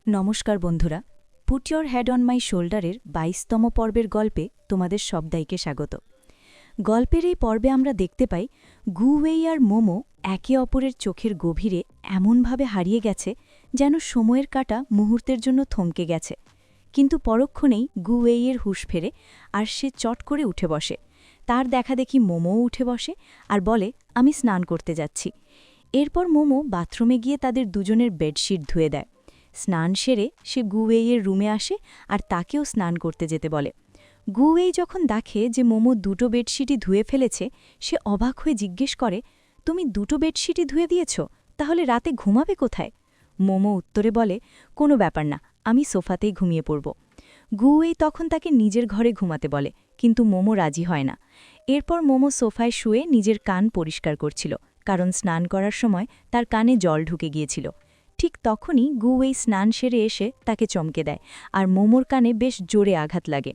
নমস্কার বন্ধুরা, put your head on my শোল্ডারের ২২তম পর্বের গল্পে তোমাদের সবদাইকে স্বাগত। গল্পের এই পর্বে আমরা দেখতে পাই গু ওয়েই আর মোমো একে অপরের চোখের গভীরে এমনভাবে হারিয়ে গেছে যেন সময়ের কাঁটা মুহূর্তের জন্য থমকে গেছে। কিন্তু পরক্ষণেই গু ওয়েইয়ের হুঁশ ফেরে আর সে চট করে উঠে বসে। তার দেখা দেখি মোমোও উঠে বসে আর বলে, আমি স্নান করতে যাচ্ছি। এরপর মোমো বাথরুমে গিয়ে তাদের দুজনের বেডশিট ধুয়ে দেয়। স্নান সেরে সে গু ওয়েইয়ের রুমে আসে আর তাকেও স্নান করতে যেতে বলে। গু ওয়েই যখন দেখে যে মোমো দুটো বেডশিটই ধুয়ে ফেলেছে, সে অবাক হয়ে জিজ্ঞেস করে, তুমি দুটো বেডশিটই ধুয়ে দিয়েছ, তাহলে রাতে ঘুমাবে কোথায়? মোমো উত্তরে বলে, কোনো ব্যাপার না, আমি সোফাতেই ঘুমিয়ে পড়ব। গু ওয়েই তখন তাকে নিজের ঘরে ঘুমাতে বলে, কিন্তু মোমো রাজি হয় না। এরপর মোমো সোফায় শুয়ে নিজের কান পরিষ্কার করছিল, কারণ স্নান করার সময় তার কানে জল ঢুকে গিয়েছিল। ঠিক তখনই গু ওয়েই স্নান সেরে এসে তাকে চমকে দেয় আর মোমোর কানে বেশ জোরে আঘাত লাগে।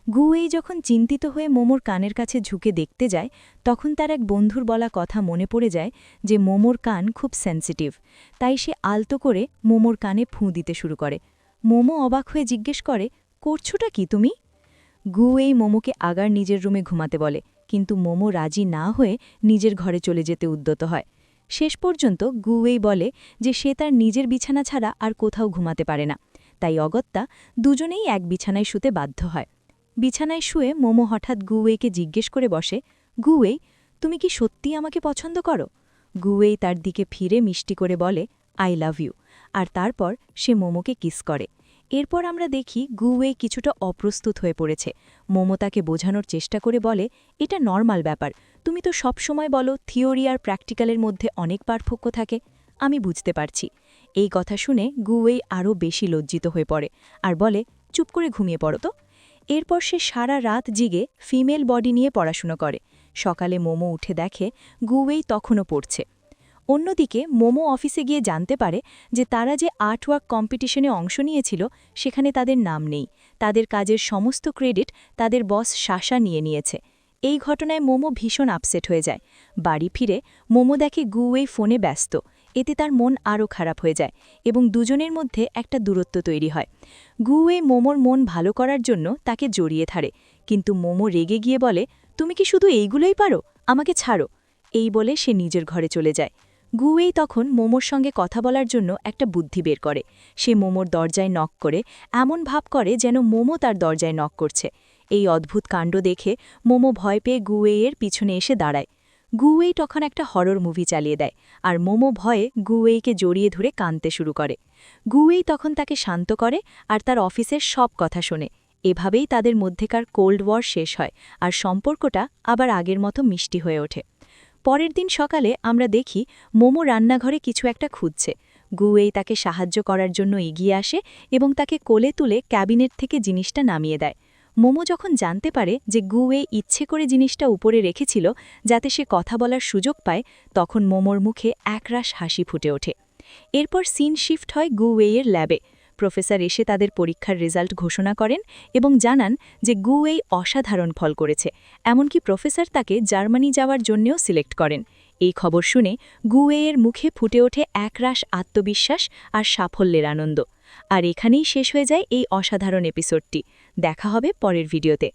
গু ওয়েই যখন চিন্তিত হয়ে মোমোর কানের কাছে ঝুঁকে দেখতে যায়, তখন তার এক বন্ধুর বলা কথা মনে পড়ে যায় যে মোমোর কান খুব সেন্সিটিভ। তাই সে আলতো করে মোমোর কানে ফুঁ দিতে শুরু করে। মোমো অবাক হয়ে জিজ্ঞেস করে, করছোটা কি তুমি? গু ওয়েই মোমোকে আগার নিজের রুমে ঘুমাতে বলে, কিন্তু মোমো রাজি না হয়ে নিজের ঘরে চলে যেতে উদ্যত হয়। শেষ পর্যন্ত গু ওয়েই বলে যে সে তার নিজের বিছানা ছাড়া আর কোথাও ঘুমাতে পারে না। তাই অগত্যা দুজনেই এক বিছানায় শুতে বাধ্য হয়। বিছানায় শুয়ে মোমো হঠাৎ গু ওয়েইকে জিজ্ঞেস করে বসে, গু ওয়েই, তুমি কি সত্যিই আমাকে পছন্দ করো? গু ওয়েই তার দিকে ফিরে মিষ্টি করে বলে, আই লাভ ইউ, আর তারপর সে মোমোকে কিস করে। এরপর আমরা দেখি গু ওয়েই কিছুটা অপ্রস্তুত হয়ে পড়েছে। মোমো তাকে বোঝানোর চেষ্টা করে বলে, এটা নর্মাল ব্যাপার, তুমি তো সব সময় বলো থিওরি আর প্র্যাকটিক্যালের মধ্যে অনেক পার্থক্য থাকে। আমি বুঝতে পারছি। এই কথা শুনে গু ওয়েই আরও বেশি লজ্জিত হয়ে পড়ে আর বলে, চুপ করে ঘুমিয়ে পড়ো তো। এরপর সে সারা রাত জিগে ফিমেল বডি নিয়ে পড়াশুনো করে। সকালে মোমো উঠে দেখে গু ওয়েই তখনও পড়ছে। অন্যদিকে মোমো অফিসে গিয়ে জানতে পারে যে তারা যে আর্টওয়ার্ক কম্পিটিশনে অংশ নিয়েছিল সেখানে তাদের নাম নেই। তাদের কাজের সমস্ত ক্রেডিট তাদের বস শাসা নিয়ে নিয়েছে। এই ঘটনায় মোমো ভীষণ আপসেট হয়ে যায়। বাড়ি ফিরে মোমো দেখে গু ওয়েই ফোনে ব্যস্ত। এতে তার মন আরও খারাপ হয়ে যায় এবং দুজনের মধ্যে একটা দূরত্ব তৈরি হয়। গু ওয়েই মোমোর মন ভালো করার জন্য তাকে জড়িয়ে ধরে, কিন্তু মোমো রেগে গিয়ে বলে, তুমি কি শুধু এইগুলোই পারো, আমাকে ছাড়ো। এই বলে সে নিজের ঘরে চলে যায়। গু ওয়েই তখন মোমোর সঙ্গে কথা বলার জন্য একটা বুদ্ধি বের করে। সে মোমোর দরজায় নক করে এমন ভাব করে যেন মোমো তার দরজায় নক করছে। এই অদ্ভুত কাণ্ড দেখে মোমো ভয় পেয়ে গু ওয়েইয়ের পিছনে এসে দাঁড়ায়। গু ওয়েই তখন একটা হরর মুভি চালিয়ে দেয় আর মোমো ভয়ে গু ওয়েইকে জড়িয়ে ধরে কাঁদতে শুরু করে। গু ওয়েই তখন তাকে শান্ত করে আর তার অফিসের সব কথা শোনে। এভাবেই তাদের মধ্যেকার কোল্ড ওয়ার শেষ হয় আর সম্পর্কটা আবার আগের মতো মিষ্টি হয়ে ওঠে। পরের দিন সকালে আমরা দেখি মোমো রান্নাঘরে কিছু একটা খুঁজছে। গু ওয়েই তাকে সাহায্য করার জন্য এগিয়ে আসে এবং তাকে কোলে তুলে ক্যাবিনেট থেকে জিনিসটা নামিয়ে দেয়। মোমো যখন জানতে পারে যে গু ওয়েই ইচ্ছে করে জিনিসটা উপরে রেখেছিল যাতে সে কথা বলার সুযোগ পায়, তখন মোমোর মুখে একরাশ হাসি ফুটে ওঠে। এরপর সিন শিফট হয় গু ওয়েইয়ের ল্যাবে। প্রফেসর এসে তাদের পরীক্ষার রেজাল্ট ঘোষণা করেন এবং জানান যে গু ওয়েই অসাধারণ ফল করেছে। এমনকি প্রফেসর তাকে জার্মানি যাওয়ার জন্যও সিলেক্ট করেন। এই খবর শুনে গু ওয়েইয়ের মুখে ফুটে ওঠে একরাশ আত্মবিশ্বাস আর সাফল্যের আনন্দ। আর এখানেই শেষ হয়ে যায় এই অসাধারণ এপিসোডটি। দেখা হবে পরের ভিডিওতে।